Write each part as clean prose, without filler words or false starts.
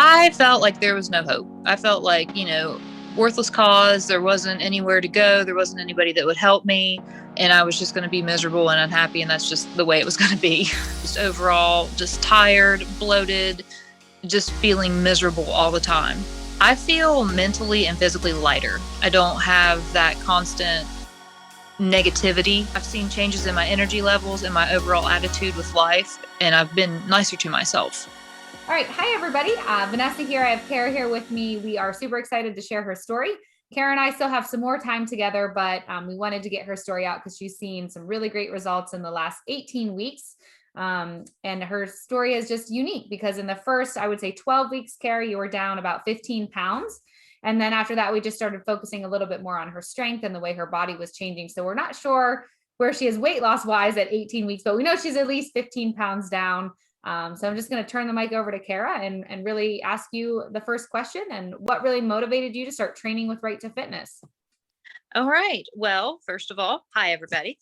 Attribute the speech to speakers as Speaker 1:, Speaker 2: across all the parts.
Speaker 1: I felt like there was no hope. I felt like, worthless cause. There wasn't anywhere to go. There wasn't anybody that would help me. And I was just going to be miserable and unhappy. And that's just the way it was going to be. Just overall, just tired, bloated, just feeling miserable all the time. I feel mentally and physically lighter. I don't have that constant negativity. I've seen changes in my energy levels and my overall attitude with life. And I've been nicer to myself.
Speaker 2: All right. Hi, everybody. Vanessa here. I have Kara here with me. We are super excited to share her story. Kara and I still have some more time together, but we wanted to get her story out because she's seen some really great results in the last 18 weeks. And her story is just unique because in the first, I would say 12 weeks, Kara, you were down about 15 pounds. And then after that, we just started focusing a little bit more on her strength and the way her body was changing. So we're not sure where she is weight loss wise at 18 weeks, but we know she's at least 15 pounds down. So I'm just going to turn the mic over to Kara and really ask you the first question and what really motivated you to start training with Right to Fitness?
Speaker 1: All right. Well, first of all, hi, everybody.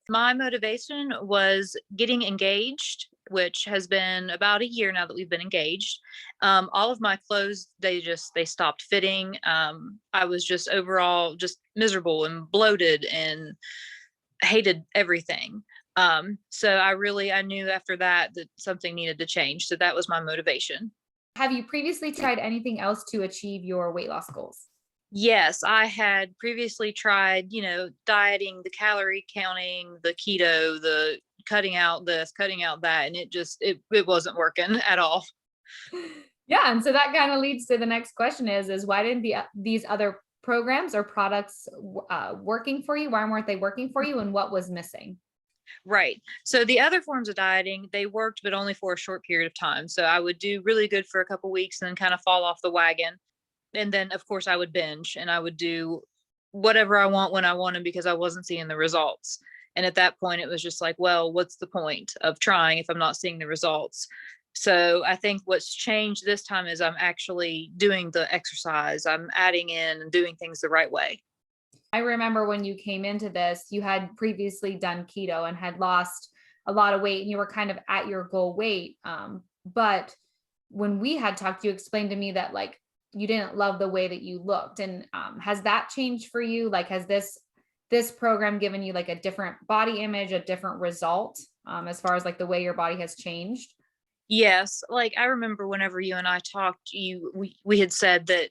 Speaker 1: My motivation was getting engaged, which has been about a year now that we've been engaged. All of my clothes, they stopped fitting. I was just overall just miserable and bloated and hated everything. So I knew after that something needed to change. So that was my motivation.
Speaker 2: Have you previously tried anything else to achieve your weight loss goals?
Speaker 1: Yes, I had previously tried, dieting, the calorie counting, the keto, the cutting out this, cutting out that, and it wasn't working at all.
Speaker 2: Yeah, and so that kind of leads to the next question is why didn't these other programs or products working for you? Why weren't they working for you, and what was missing?
Speaker 1: Right. So the other forms of dieting, they worked, but only for a short period of time. So I would do really good for a couple weeks and then kind of fall off the wagon. And then of course I would binge and I would do whatever I want when I wanted because I wasn't seeing the results. And at that point it was just like, well, what's the point of trying if I'm not seeing the results? So I think what's changed this time is I'm actually doing the exercise. I'm adding in and doing things the right way.
Speaker 2: I remember when you came into this, you had previously done keto and had lost a lot of weight and you were kind of at your goal weight. But when we had talked, you explained to me that like you didn't love the way that you looked. And has that changed for you? Like, has this program given you like a different body image, a different result as far as like the way your body has changed?
Speaker 1: Yes, like I remember whenever you and I talked, we had said that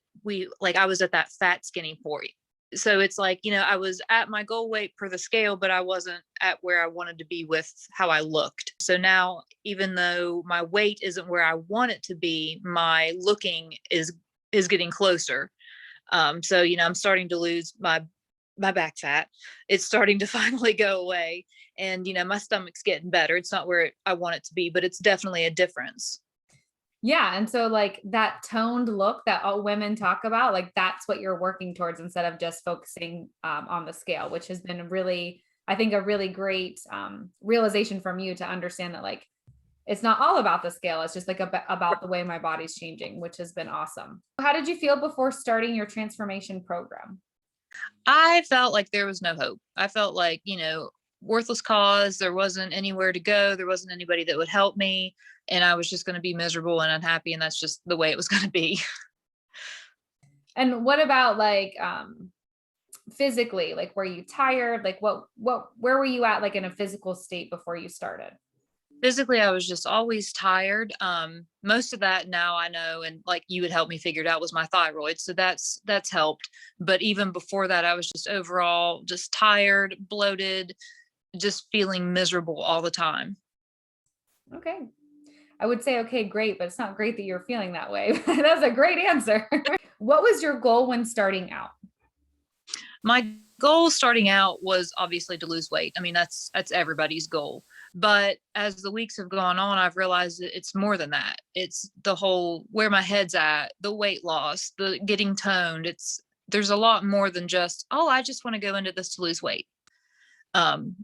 Speaker 1: I was at that fat skinny point. So it's like, I was at my goal weight per the scale, but I wasn't at where I wanted to be with how I looked. So now, even though my weight isn't where I want it to be, my looking is getting closer. So I'm starting to lose my back fat. It's starting to finally go away, and my stomach's getting better. It's not where I want it to be, but it's definitely a difference.
Speaker 2: Yeah. And so like that toned look that all women talk about, like that's what you're working towards instead of just focusing on the scale, which has been really, I think, a really great realization from you to understand that like it's not all about the scale. It's just like about the way my body's changing, which has been awesome. How did you feel before starting your transformation program?
Speaker 1: I felt like there was no hope. I felt like, worthless cause. There wasn't anywhere to go. There wasn't anybody that would help me. And I was just going to be miserable and unhappy. And that's just the way it was going to be.
Speaker 2: And what about like physically? Like were you tired? Like where were you at like in a physical state before you started?
Speaker 1: Physically, I was just always tired. Most of that now I know, and like you would help me figure it out, was my thyroid. So that's helped. But even before that, I was just overall just tired, bloated, just feeling miserable all the time.
Speaker 2: Okay. I would say, okay, great, but it's not great that you're feeling that way. That's a great answer. What was your goal when starting out?
Speaker 1: My goal starting out was obviously to lose weight. I mean, that's everybody's goal. But as the weeks have gone on, I've realized that it's more than that. It's the whole where my head's at, the weight loss, the getting toned. There's a lot more than just, oh, I just want to go into this to lose weight.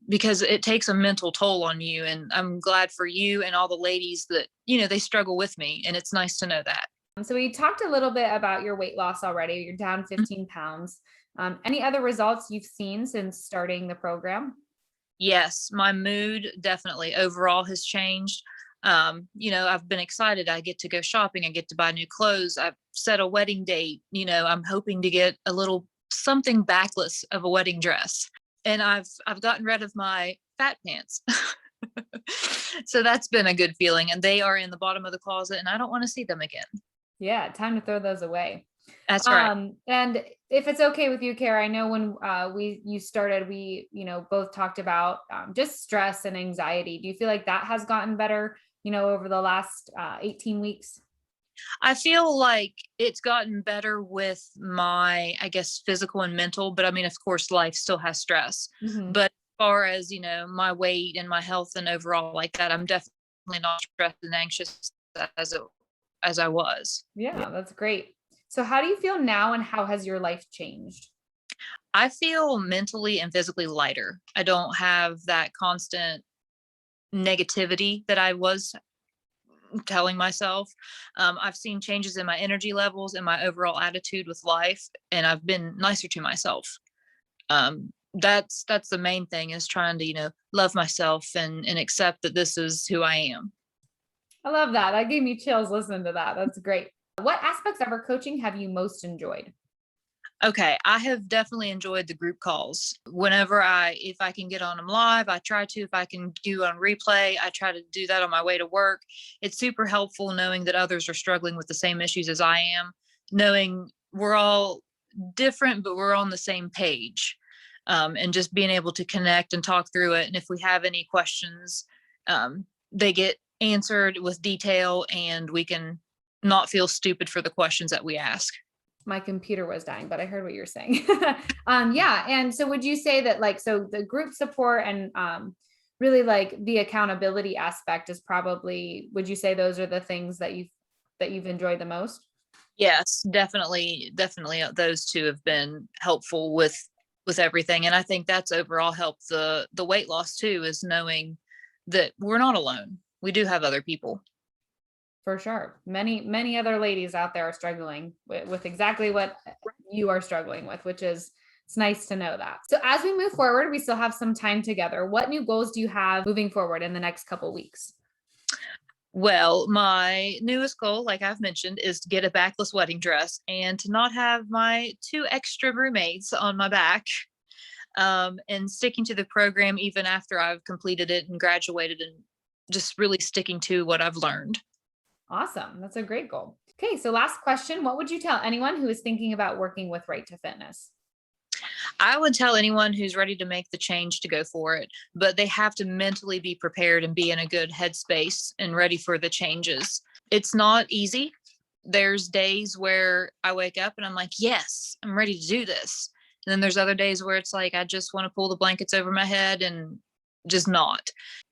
Speaker 1: Because it takes a mental toll on you. And I'm glad for you and all the ladies that, they struggle with me. And it's nice to know that.
Speaker 2: So we talked a little bit about your weight loss already. You're down 15 pounds. Any other results you've seen since starting the program?
Speaker 1: Yes, my mood definitely overall has changed. I've been excited. I get to go shopping. I get to buy new clothes. I've set a wedding date. I'm hoping to get a little something backless of a wedding dress. And I've gotten rid of my fat pants. So that's been a good feeling. And they are in the bottom of the closet and I don't want to see them again.
Speaker 2: Yeah, time to throw those away.
Speaker 1: That's right.
Speaker 2: And if it's okay with you, Kara, I know when you started, we, both talked about just stress and anxiety. Do you feel like that has gotten better, over the last 18 weeks?
Speaker 1: I feel like it's gotten better with my, I guess, physical and mental, but I mean, of course, life still has stress.
Speaker 2: Mhm.
Speaker 1: But as far as, my weight and my health and overall like that, I'm definitely not stressed and anxious as as I was.
Speaker 2: Yeah, that's great. So how do you feel now and how has your life changed?
Speaker 1: I feel mentally and physically lighter. I don't have that constant negativity that I was telling myself. I've seen changes in my energy levels and my overall attitude with life, and I've been nicer to myself. That's the main thing, is trying to love myself and accept that this is who I am.
Speaker 2: I love that. That gave me chills listening to that. That's great. What aspects of our coaching have you most enjoyed?
Speaker 1: Okay, I have definitely enjoyed the group calls. If I can get on them live, I try to. If I can do on replay, I try to do that on my way to work. It's super helpful knowing that others are struggling with the same issues as I am, knowing we're all different, but we're on the same page. And just being able to connect and talk through it. And if we have any questions, they get answered with detail and we can not feel stupid for the questions that we ask.
Speaker 2: My computer was dying, but I heard what you're saying. Yeah. And so would you say that so the group support and really like the accountability aspect is probably, would you say those are the things that you've enjoyed the most?
Speaker 1: Yes, definitely, definitely. Those two have been helpful with everything, and I think that's overall helped the weight loss too. Is knowing that we're not alone. We do have other people.
Speaker 2: For sure. Many other ladies out there are struggling with exactly what you are struggling with, which is, it's nice to know that. So as we move forward, we still have some time together. What new goals do you have moving forward in the next couple weeks?
Speaker 1: Well, my newest goal, like I've mentioned, is to get a backless wedding dress and to not have my two extra roommates on my back. And sticking to the program even after I've completed it and graduated, and just really sticking to what I've learned.
Speaker 2: Awesome. That's a great goal. Okay, so last question. What would you tell anyone who is thinking about working with Right to Fitness?
Speaker 1: I would tell anyone who's ready to make the change to go for it, but they have to mentally be prepared and be in a good headspace and ready for the changes. It's not easy. There's days where I wake up and I'm like, yes, I'm ready to do this. And then there's other days where it's like, I just want to pull the blankets over my head and just not.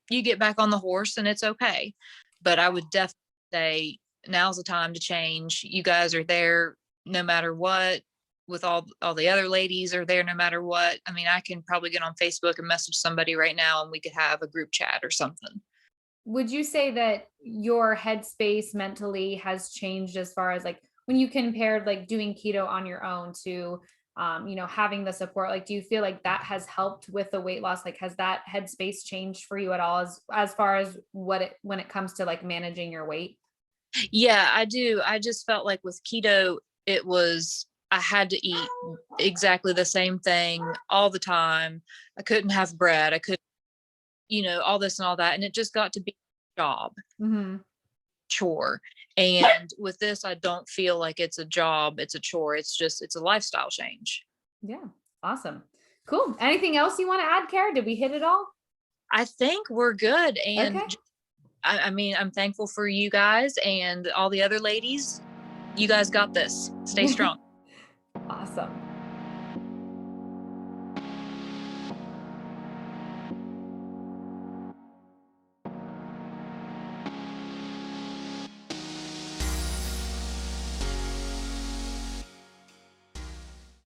Speaker 1: You get back on the horse and it's okay. But I would definitely say now's the time to change. You guys are there no matter what. With all the other ladies are there no matter what. I mean, I can probably get on Facebook and message somebody right now and we could have a group chat or something.
Speaker 2: Would you say that your headspace mentally has changed as far as like when you compared like doing keto on your own to having the support? Like, do you feel like that has helped with the weight loss? Like, has that headspace changed for you at all as far as when it comes to like managing your weight?
Speaker 1: Yeah, I do. I just felt like with keto, I had to eat exactly the same thing all the time. I couldn't have bread. I could, all this and all that. And it just got to be a job,
Speaker 2: Mm-hmm.
Speaker 1: chore. And with this, I don't feel like it's a job, it's a chore. It's a lifestyle change.
Speaker 2: Yeah. Awesome. Cool. Anything else you want to add, Kara? Did we hit it all?
Speaker 1: I think we're good. And
Speaker 2: Okay.
Speaker 1: I mean, I'm thankful for you guys and all the other ladies. You guys got this. Stay strong.
Speaker 2: Awesome.